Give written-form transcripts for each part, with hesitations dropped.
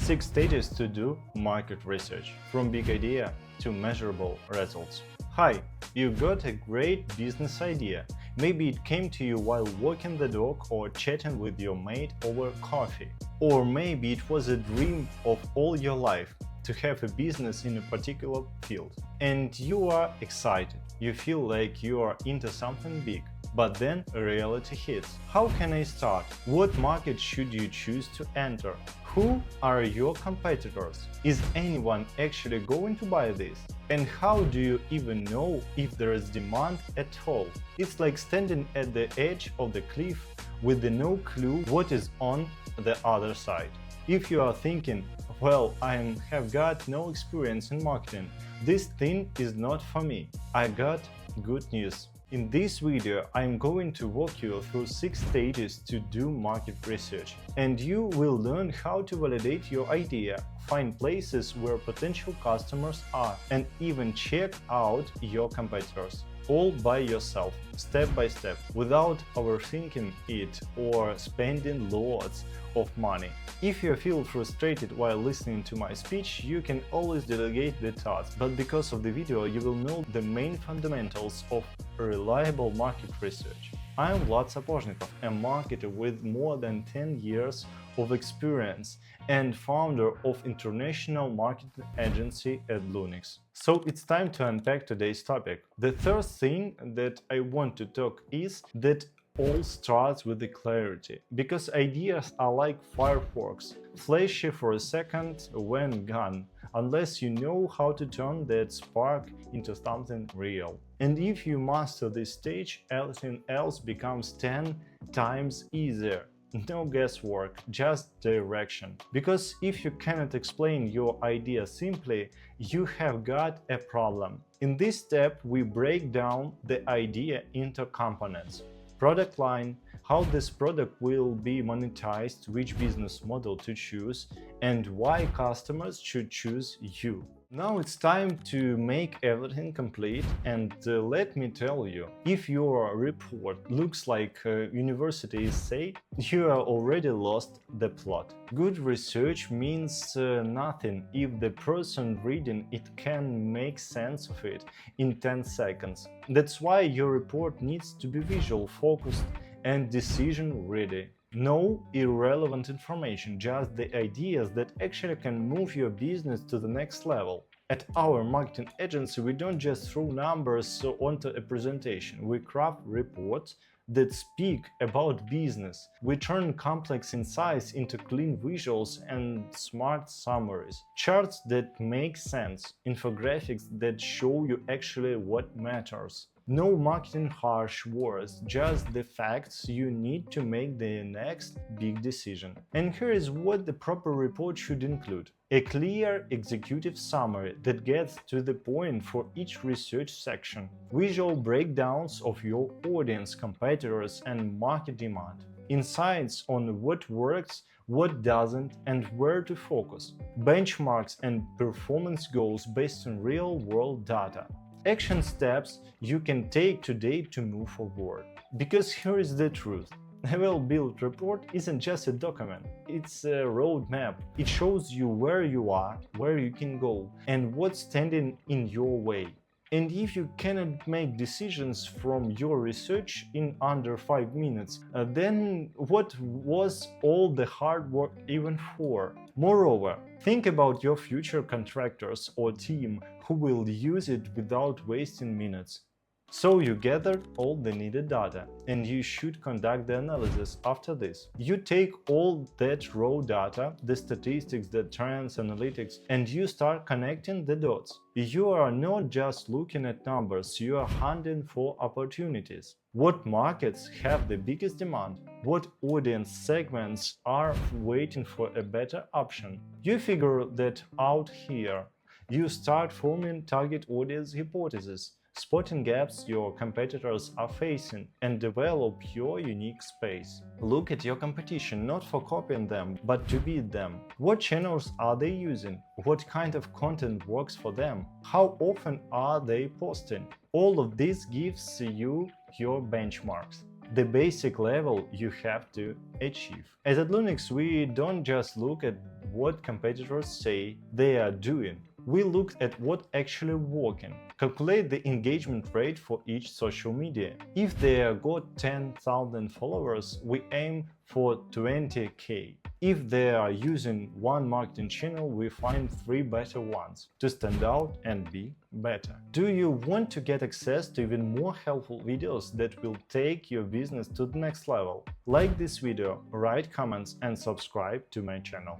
6 stages to do market research, from big idea to measurable results. Hi, you got a great business idea. Maybe it came to you while walking the dog or chatting with your mate over coffee. Or maybe it was a dream of all your life to have a business in a particular field. And you are excited. You feel like you are into something big. But then reality hits. How can I start? What market should you choose to enter? Who are your competitors? Is anyone actually going to buy this? And how do you even know if there is demand at all? It's like standing at the edge of the cliff with no clue what is on the other side. If you are thinking, well, I have got no experience in marketing, this thing is not for me, I got good news. In this video, I'm going to walk you through 6 stages to do market research, and you will learn how to validate your idea, find places where potential customers are, and even check out your competitors. All by yourself, step by step, without overthinking it or spending loads of money. If you feel frustrated while listening to my speech, you can always delegate the task, but because of the video you will know the main fundamentals of reliable market research. I am Vlad Sapožnikov, a marketer with more than 10 years of experience and founder of international marketing agency Adloonix. So it's time to unpack today's topic. The first thing that I want to talk is that all starts with the clarity, because ideas are like fireworks, flashy for a second, when gone, unless you know how to turn that spark into something real. And if you master this stage, everything else becomes 10 times easier. No guesswork, just direction. Because if you cannot explain your idea simply, you have got a problem. In this step, we break down the idea into components. Product line, how this product will be monetized, which business model to choose, and why customers should choose you. Now it's time to make everything complete, and let me tell you, if your report looks like universities say, you are already lost the plot. Good research means nothing if the person reading it can make sense of it in 10 seconds. That's why your report needs to be visual, focused, and decision ready. No irrelevant information, just the ideas that actually can move your business to the next level. At our marketing agency, we don't just throw numbers onto a presentation, we craft reports that speak about business. We turn complex insights into clean visuals and smart summaries, charts that make sense, infographics that show you actually what matters. No marketing harsh words, just the facts you need to make the next big decision. And here is what the proper report should include. A clear executive summary that gets to the point for each research section. Visual breakdowns of your audience, competitors, and market demand. Insights on what works, what doesn't, and where to focus. Benchmarks and performance goals based on real-world data. Action steps you can take today to move forward. Because here is the truth. A well-built report isn't just a document, it's a roadmap. It shows you where you are, where you can go, and what's standing in your way. And if you cannot make decisions from your research in under 5 minutes, then what was all the hard work even for? Moreover, think about your future contractors or team who will use it without wasting minutes. So you gathered all the needed data, and you should conduct the analysis after this. You take all that raw data, the statistics, the trends, analytics, and you start connecting the dots. You are not just looking at numbers, you are hunting for opportunities. What markets have the biggest demand? What audience segments are waiting for a better option? You figure that out here. You start forming target audience hypotheses, spotting gaps your competitors are facing, and develop your unique space. Look at your competition not for copying them, but to beat them. What channels are they using? What kind of content works for them? How often are they posting? All of this gives you your benchmarks, the basic level you have to achieve. At Adloonix, we don't just look at what competitors say they are doing. We looked at what actually working. Calculate the engagement rate for each social media. If they got 10,000 followers, we aim for 20k. If they are using one marketing channel, we find 3 better ones to stand out and be better. Do you want to get access to even more helpful videos that will take your business to the next level? Like this video, write comments and subscribe to my channel.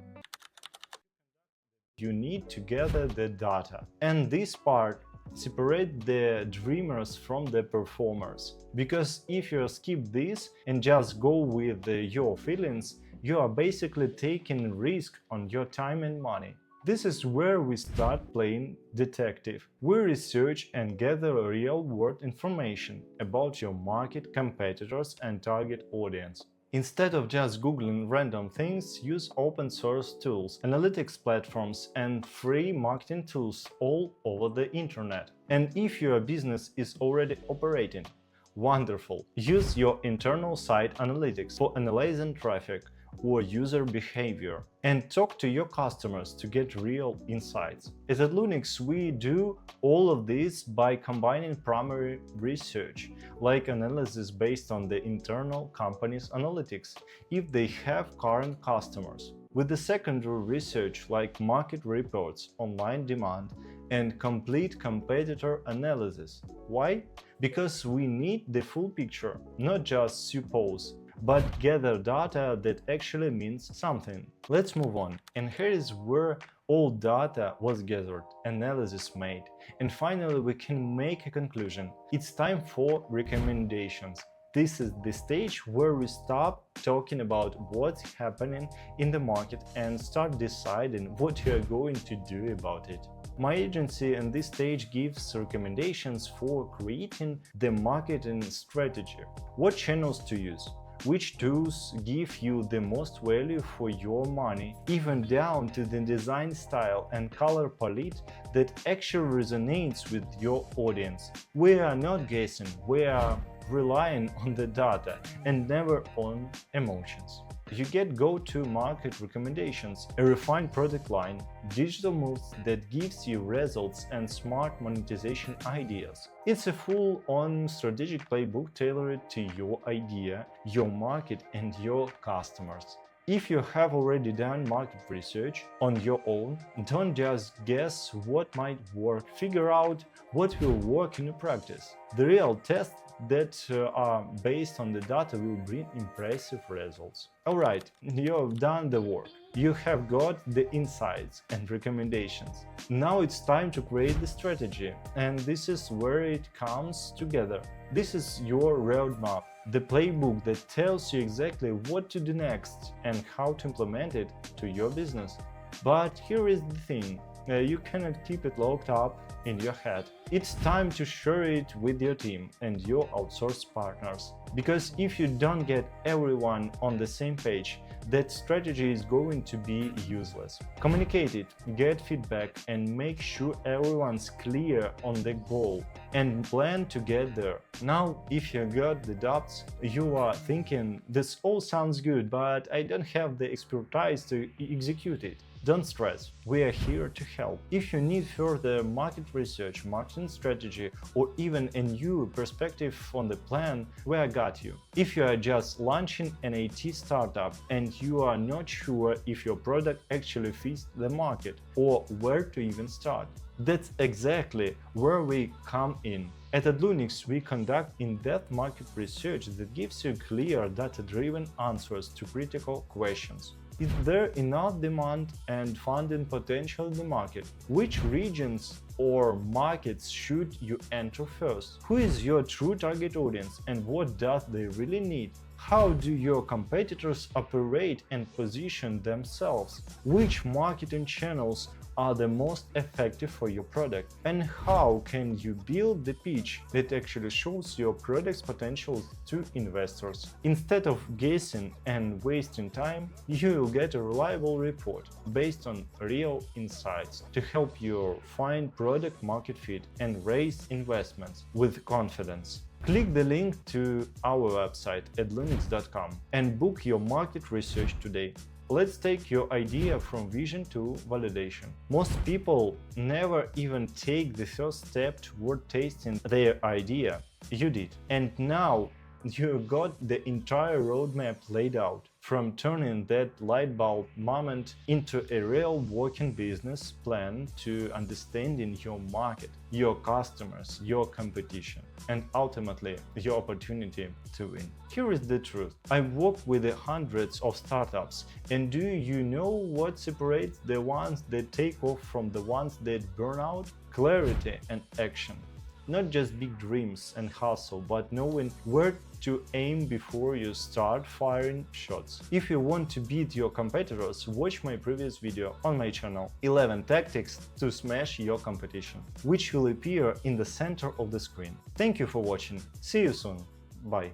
You need to gather the data. And this part, separate the dreamers from the performers. Because if you skip this and just go with your feelings, you are basically taking risk on your time and money. This is where we start playing detective. We research and gather real-world information about your market, competitors and target audience. Instead of just googling random things, use open source tools, analytics platforms and free marketing tools all over the internet. And if your business is already operating, wonderful! Use your internal site analytics for analyzing traffic or user behavior and talk to your customers to get real insights. At Adloonix, we do all of this by combining primary research, like analysis based on the internal company's analytics, if they have current customers, with the secondary research like market reports, online demand, and complete competitor analysis. Why? Because we need the full picture, not just suppose, but gather data that actually means something. Let's move on. And here is where all data was gathered, analysis made, and finally we can make a conclusion. It's time for recommendations. This is the stage where we stop talking about what's happening in the market and start deciding what you are going to do about it. My agency in this stage gives recommendations for creating the marketing strategy, what channels to use, which tools give you the most value for your money, even down to the design style and color palette that actually resonates with your audience. We are not guessing, we are relying on the data and never on emotions. You get go-to-market recommendations, a refined product line, digital moves that gives you results and smart monetization ideas. It's a full-on strategic playbook tailored to your idea, your market and your customers. If you have already done market research on your own, don't just guess what might work, figure out what will work in practice. The real tests that are based on the data will bring impressive results. Alright, you've done the work. You have got the insights and recommendations. Now it's time to create the strategy, and this is where it comes together. This is your roadmap, the playbook that tells you exactly what to do next and how to implement it to your business. But here is the thing, you cannot keep it locked up in your head. It's time to share it with your team and your outsourced partners. Because if you don't get everyone on the same page, that strategy is going to be useless. Communicate it, get feedback, and make sure everyone's clear on the goal and plan to get there. Now, if you got the doubts, you are thinking, this all sounds good, but I don't have the expertise to execute it. Don't stress, we are here to help. If you need further market research, marketing strategy, or even a new perspective on the plan, we got you. If you are just launching an IT startup and you are not sure if your product actually fits the market or where to even start, that's exactly where we come in. At Adloonix, we conduct in-depth market research that gives you clear, data-driven answers to critical questions. Is there enough demand and funding potential in the market? Which regions or markets should you enter first? Who is your true target audience and what does they really need? How do your competitors operate and position themselves? Which marketing channels are the most effective for your product? And how can you build the pitch that actually shows your product's potential to investors? Instead of guessing and wasting time, you will get a reliable report based on real insights to help you find product market fit and raise investments with confidence. Click the link to our website adloonix.com and book your market research today. Let's take your idea from vision to validation. Most people never even take the first step toward tasting their idea. You did. And now you got the entire roadmap laid out, from turning that light bulb moment into a real working business plan to understanding your market, your customers, your competition, and ultimately your opportunity to win. Here is the truth. I work with hundreds of startups, and do you know what separates the ones that take off from the ones that burn out? Clarity and action. Not just big dreams and hustle, but knowing where to aim before you start firing shots. If you want to beat your competitors, watch my previous video on my channel, 11 tactics to smash your competition, which will appear in the center of the screen. Thank you for watching. See you soon. Bye.